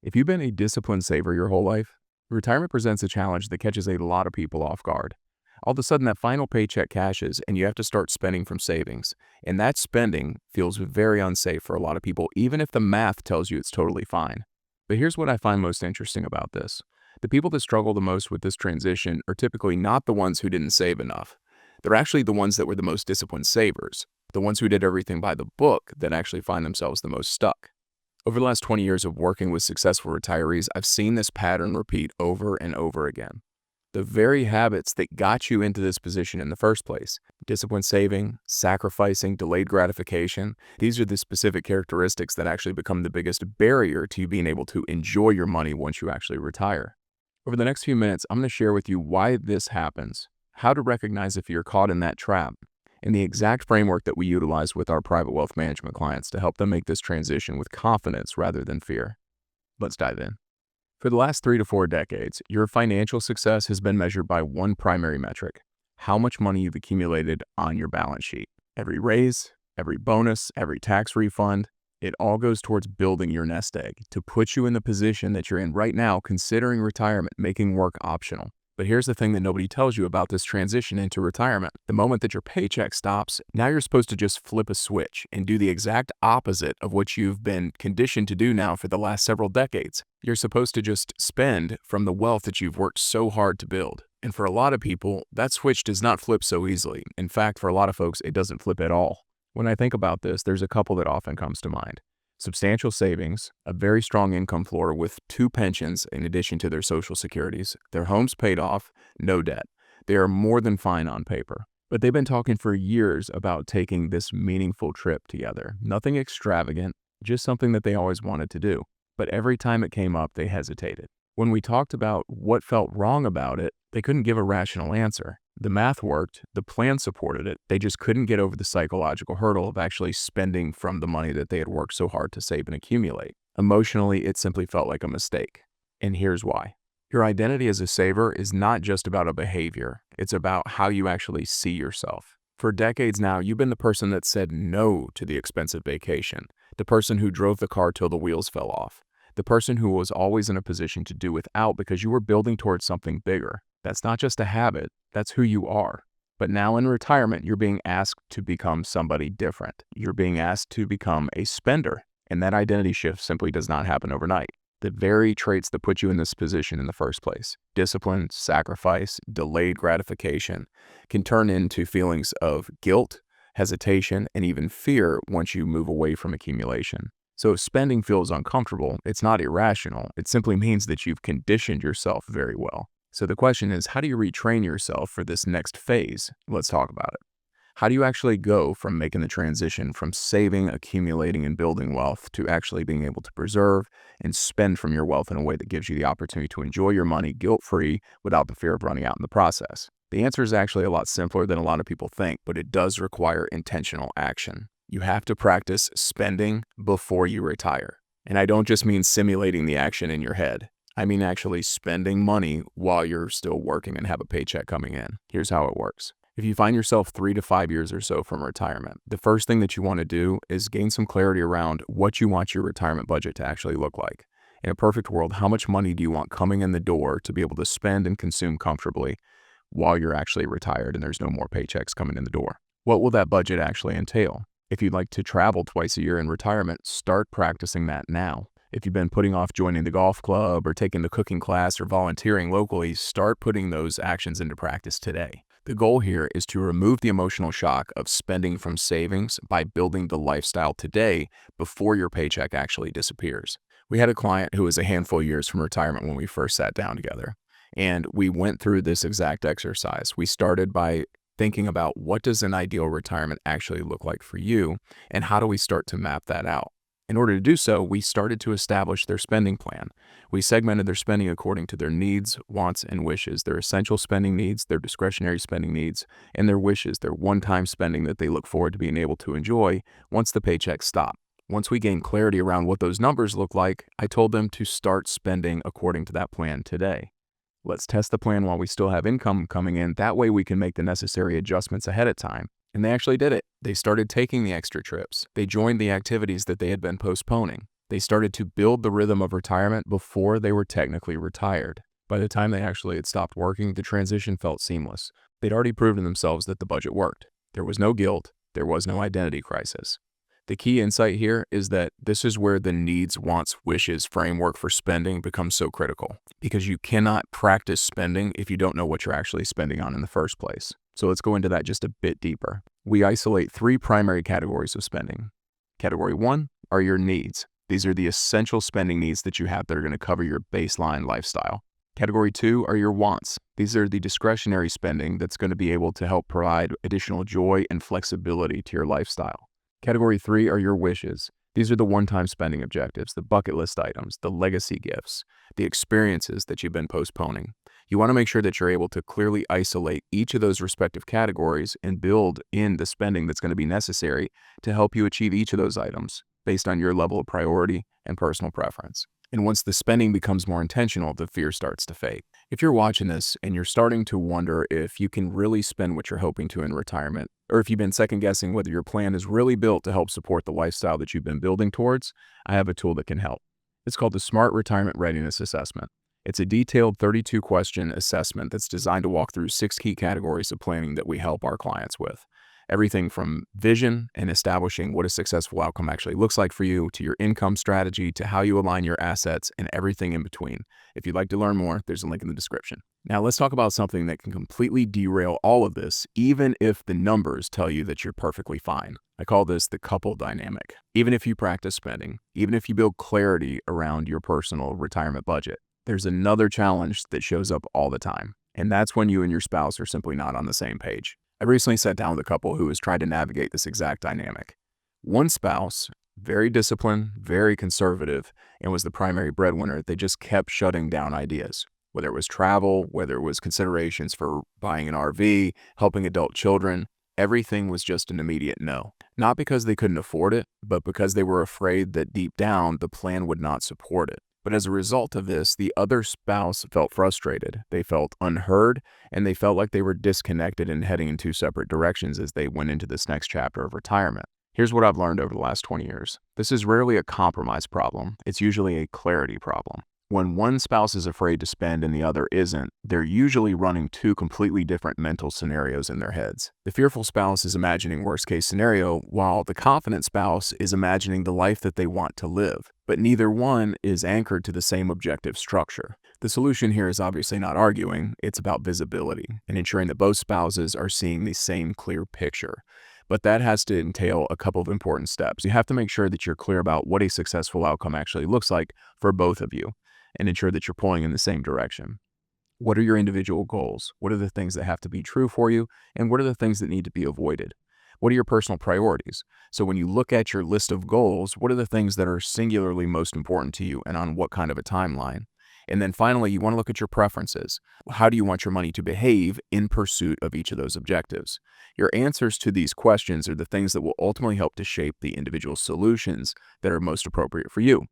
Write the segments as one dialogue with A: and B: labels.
A: If you've been a disciplined saver your whole life, retirement presents a challenge that catches a lot of people off guard. All of a sudden, that final paycheck cashes and you have to start spending from savings. And that spending feels very unsafe for a lot of people, even if the math tells you it's totally fine. But here's what I find most interesting about this. The people that struggle the most with this transition are typically not the ones who didn't save enough. They're actually the ones that were the most disciplined savers, the ones who did everything by the book that actually find themselves the most stuck. Over the last 20 years of working with successful retirees, I've seen this pattern repeat over and over again. The very habits that got you into this position in the first place, disciplined saving, sacrificing, delayed gratification, these are the specific characteristics that actually become the biggest barrier to you being able to enjoy your money once you actually retire. Over the next few minutes, I'm going to share with you why this happens, how to recognize if you're caught in that trap, and the exact framework that we utilize with our private wealth management clients to help them make this transition with confidence rather than fear. Let's dive in. For the last 3 to 4 decades, your financial success has been measured by one primary metric: how much money you've accumulated on your balance sheet. Every raise, every bonus, every tax refund, it all goes towards building your nest egg to put you in the position that you're in right now, considering retirement, making work optional. But here's the thing that nobody tells you about this transition into retirement. The moment that your paycheck stops, now you're supposed to just flip a switch and do the exact opposite of what you've been conditioned to do now for the last several decades. You're supposed to just spend from the wealth that you've worked so hard to build. And for a lot of people, that switch does not flip so easily. In fact, for a lot of folks, it doesn't flip at all. When I think about this, there's a couple that often comes to mind. Substantial savings, a very strong income floor with 2 pensions in addition to their social securities, their homes paid off, no debt. They are more than fine on paper. But they've been talking for years about taking this meaningful trip together. Nothing extravagant, just something that they always wanted to do. But every time it came up, they hesitated. When we talked about what felt wrong about it, they couldn't give a rational answer. The math worked, the plan supported it, they just couldn't get over the psychological hurdle of actually spending from the money that they had worked so hard to save and accumulate. Emotionally, it simply felt like a mistake. And here's why. Your identity as a saver is not just about a behavior, it's about how you actually see yourself. For decades now, you've been the person that said no to the expensive vacation, the person who drove the car till the wheels fell off, the person who was always in a position to do without because you were building towards something bigger. That's not just a habit, that's who you are. But now in retirement, you're being asked to become somebody different. You're being asked to become a spender, and that identity shift simply does not happen overnight. The very traits that put you in this position in the first place, discipline, sacrifice, delayed gratification, can turn into feelings of guilt, hesitation, and even fear once you move away from accumulation. So if spending feels uncomfortable, it's not irrational. It simply means that you've conditioned yourself very well. So the question is, how do you retrain yourself for this next phase? Let's talk about it. How do you actually go from making the transition from saving, accumulating, and building wealth to actually being able to preserve and spend from your wealth in a way that gives you the opportunity to enjoy your money guilt-free without the fear of running out in the process? The answer is actually a lot simpler than a lot of people think, but it does require intentional action. You have to practice spending before you retire. And I don't just mean simulating the action in your head. I mean actually spending money while you're still working and have a paycheck coming in. Here's how it works. If you find yourself 3 to 5 years or so from retirement, the first thing that you want to do is gain some clarity around what you want your retirement budget to actually look like. In a perfect world, how much money do you want coming in the door to be able to spend and consume comfortably while you're actually retired and there's no more paychecks coming in the door? What will that budget actually entail? If you'd like to travel twice a year in retirement, start practicing that now. If you've been putting off joining the golf club or taking the cooking class or volunteering locally, start putting those actions into practice today. The goal here is to remove the emotional shock of spending from savings by building the lifestyle today before your paycheck actually disappears. We had a client who was a handful of years from retirement when we first sat down together, and we went through this exact exercise. We started by thinking about what does an ideal retirement actually look like for you, and how do we start to map that out? In order to do so, we started to establish their spending plan. We segmented their spending according to their needs, wants, and wishes, their essential spending needs, their discretionary spending needs, and their wishes, their one-time spending that they look forward to being able to enjoy once the paychecks stop. Once we gained clarity around what those numbers look like, I told them to start spending according to that plan today. Let's test the plan while we still have income coming in. That way we can make the necessary adjustments ahead of time. And they actually did it. They started taking the extra trips. They joined the activities that they had been postponing. They started to build the rhythm of retirement before they were technically retired. By the time they actually had stopped working, the transition felt seamless. They'd already proven themselves that the budget worked. There was no guilt. There was no identity crisis. The key insight here is that this is where the needs, wants, wishes framework for spending becomes so critical, because you cannot practice spending if you don't know what you're actually spending on in the first place. So let's go into that just a bit deeper. We isolate 3 primary categories of spending. Category 1 are your needs. These are the essential spending needs that you have that are going to cover your baseline lifestyle. Category 2 are your wants. These are the discretionary spending that's going to be able to help provide additional joy and flexibility to your lifestyle. Category 3 are your wishes. These are the one-time spending objectives, the bucket list items, the legacy gifts, the experiences that you've been postponing. You want to make sure that you're able to clearly isolate each of those respective categories and build in the spending that's going to be necessary to help you achieve each of those items based on your level of priority and personal preference. And once the spending becomes more intentional, the fear starts to fade. If you're watching this and you're starting to wonder if you can really spend what you're hoping to in retirement, or if you've been second guessing whether your plan is really built to help support the lifestyle that you've been building towards, I have a tool that can help. It's called the Smart Retirement Readiness Assessment. It's a detailed 32-question assessment that's designed to walk through 6 key categories of planning that we help our clients with. Everything from vision and establishing what a successful outcome actually looks like for you, to your income strategy, to how you align your assets, and everything in between. If you'd like to learn more, there's a link in the description. Now let's talk about something that can completely derail all of this, even if the numbers tell you that you're perfectly fine. I call this the couple dynamic. Even if you practice spending, even if you build clarity around your personal retirement budget, there's another challenge that shows up all the time, and that's when you and your spouse are simply not on the same page. I recently sat down with a couple who has tried to navigate this exact dynamic. One spouse, very disciplined, very conservative, and was the primary breadwinner. They just kept shutting down ideas, whether it was travel, whether it was considerations for buying an RV, helping adult children. Everything was just an immediate no. Not because they couldn't afford it, but because they were afraid that deep down the plan would not support it. But as a result of this, the other spouse felt frustrated. They felt unheard, and they felt like they were disconnected and heading in 2 separate directions as they went into this next chapter of retirement. Here's what I've learned over the last 20 years. This is rarely a compromise problem. It's usually a clarity problem. When one spouse is afraid to spend and the other isn't, they're usually running 2 completely different mental scenarios in their heads. The fearful spouse is imagining worst-case scenario, while the confident spouse is imagining the life that they want to live. But neither one is anchored to the same objective structure. The solution here is obviously not arguing, it's about visibility and ensuring that both spouses are seeing the same clear picture. But that has to entail a couple of important steps. You have to make sure that you're clear about what a successful outcome actually looks like for both of you, and ensure that you're pulling in the same direction. What are your individual goals? What are the things that have to be true for you? And what are the things that need to be avoided? What are your personal priorities? So when you look at your list of goals, what are the things that are singularly most important to you and on what kind of a timeline? And then finally, you want to look at your preferences. How do you want your money to behave in pursuit of each of those objectives? Your answers to these questions are the things that will ultimately help to shape the individual solutions that are most appropriate for you.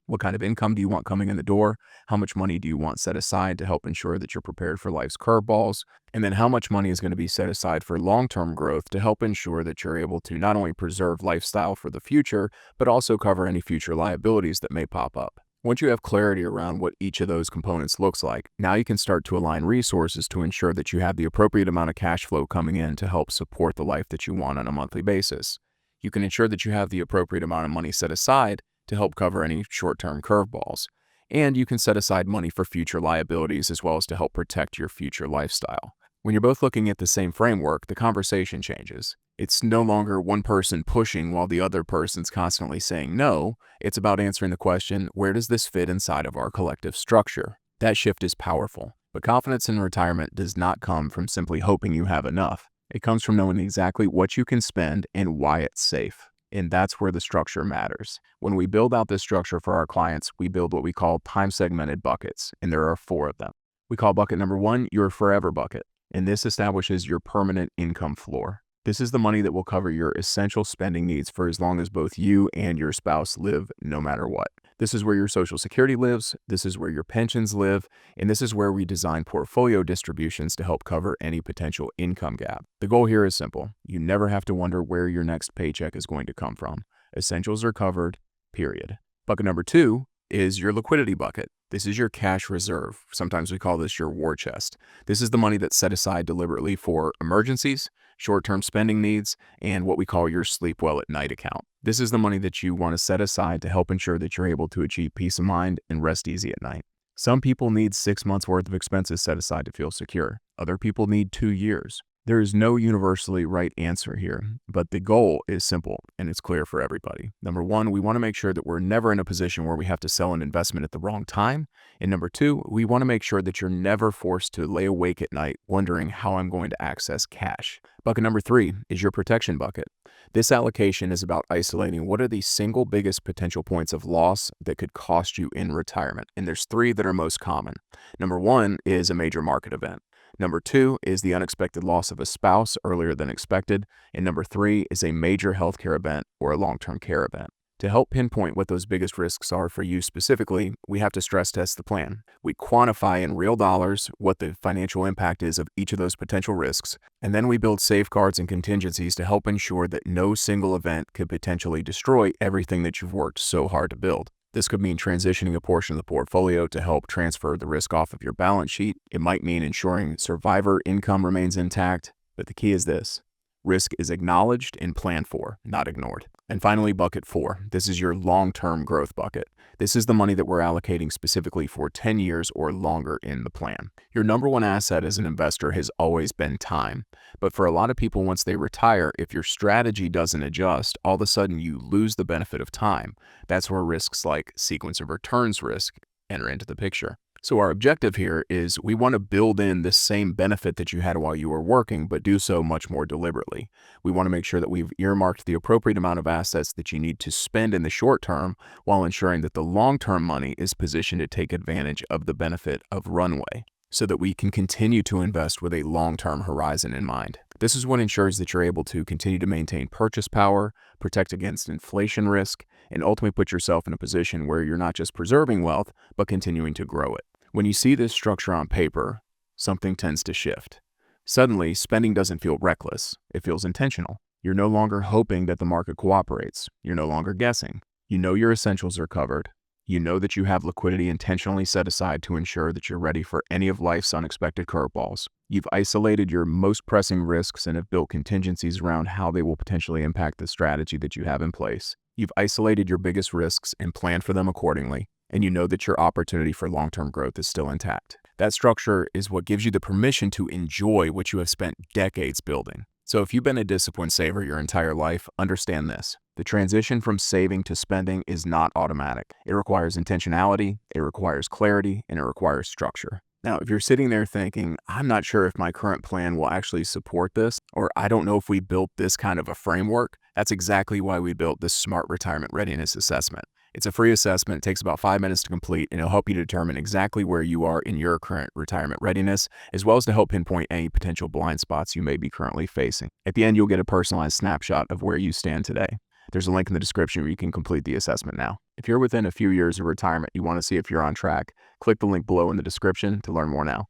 A: What kind of income do you want coming in the door? How much money do you want set aside to help ensure that you're prepared for life's curveballs? And then how much money is going to be set aside for long-term growth to help ensure that you're able to not only preserve lifestyle for the future, but also cover any future liabilities that may pop up? Once you have clarity around what each of those components looks like, now you can start to align resources to ensure that you have the appropriate amount of cash flow coming in to help support the life that you want on a monthly basis. You can ensure that you have the appropriate amount of money set aside to help cover any short-term curveballs. And you can set aside money for future liabilities as well as to help protect your future lifestyle. When you're both looking at the same framework, the conversation changes. It's no longer one person pushing while the other person's constantly saying no. It's about answering the question, where does this fit inside of our collective structure? That shift is powerful. But confidence in retirement does not come from simply hoping you have enough. It comes from knowing exactly what you can spend and why it's safe. And that's where the structure matters. When we build out this structure for our clients, we build what we call time-segmented buckets, and there are 4 of them. We call bucket number 1 your forever bucket, and this establishes your permanent income floor. This is the money that will cover your essential spending needs for as long as both you and your spouse live, no matter what. This is where your Social Security lives, this is where your pensions live, and this is where we design portfolio distributions to help cover any potential income gap. The goal here is simple. You never have to wonder where your next paycheck is going to come from. Essentials are covered, period. Bucket number 2 is your liquidity bucket. This is your cash reserve. Sometimes we call this your war chest. This is the money that's set aside deliberately for emergencies, short-term spending needs, and what we call your sleep well at night account. This is the money that you want to set aside to help ensure that you're able to achieve peace of mind and rest easy at night. Some people need 6 months worth of expenses set aside to feel secure. Other people need 2 years. There is no universally right answer here, but the goal is simple and it's clear for everybody. Number 1, we want to make sure that we're never in a position where we have to sell an investment at the wrong time. And number 2, we want to make sure that you're never forced to lay awake at night wondering how I'm going to access cash. Bucket number 3 is your protection bucket. This allocation is about isolating what are the single biggest potential points of loss that could cost you in retirement. And there's 3 that are most common. Number 1 is a major market event. Number 2 is the unexpected loss of a spouse earlier than expected. And number 3 is a major healthcare event or a long-term care event. To help pinpoint what those biggest risks are for you specifically, we have to stress test the plan. We quantify in real dollars what the financial impact is of each of those potential risks, and then we build safeguards and contingencies to help ensure that no single event could potentially destroy everything that you've worked so hard to build. This could mean transitioning a portion of the portfolio to help transfer the risk off of your balance sheet. It might mean ensuring survivor income remains intact, but the key is this. Risk is acknowledged and planned for, not ignored. And finally, bucket 4. This is your long-term growth bucket. This is the money that we're allocating specifically for 10 years or longer in the plan. Your number 1 asset as an investor has always been time. But for a lot of people, once they retire, if your strategy doesn't adjust, all of a sudden you lose the benefit of time. That's where risks like sequence of returns risk enter into the picture. So our objective here is we want to build in this same benefit that you had while you were working, but do so much more deliberately. We want to make sure that we've earmarked the appropriate amount of assets that you need to spend in the short term while ensuring that the long-term money is positioned to take advantage of the benefit of runway so that we can continue to invest with a long-term horizon in mind. This is what ensures that you're able to continue to maintain purchase power, protect against inflation risk, and ultimately put yourself in a position where you're not just preserving wealth, but continuing to grow it. When you see this structure on paper, something tends to shift. Suddenly, spending doesn't feel reckless. It feels intentional. You're no longer hoping that the market cooperates. You're no longer guessing. You know your essentials are covered. You know that you have liquidity intentionally set aside to ensure that you're ready for any of life's unexpected curveballs. You've isolated your most pressing risks and have built contingencies around how they will potentially impact the strategy that you have in place. You've isolated your biggest risks and planned for them accordingly, and you know that your opportunity for long-term growth is still intact. That structure is what gives you the permission to enjoy what you have spent decades building. So if you've been a disciplined saver your entire life, understand this. The transition from saving to spending is not automatic. It requires intentionality, it requires clarity, and it requires structure. Now, if you're sitting there thinking, I'm not sure if my current plan will actually support this, or I don't know if we built this kind of a framework, that's exactly why we built this Smart Retirement Readiness Assessment. It's a free assessment. It takes about 5 minutes to complete, and it'll help you determine exactly where you are in your current retirement readiness, as well as to help pinpoint any potential blind spots you may be currently facing. At the end, you'll get a personalized snapshot of where you stand today. There's a link in the description where you can complete the assessment now. If you're within a few years of retirement, you want to see if you're on track, click the link below in the description to learn more now.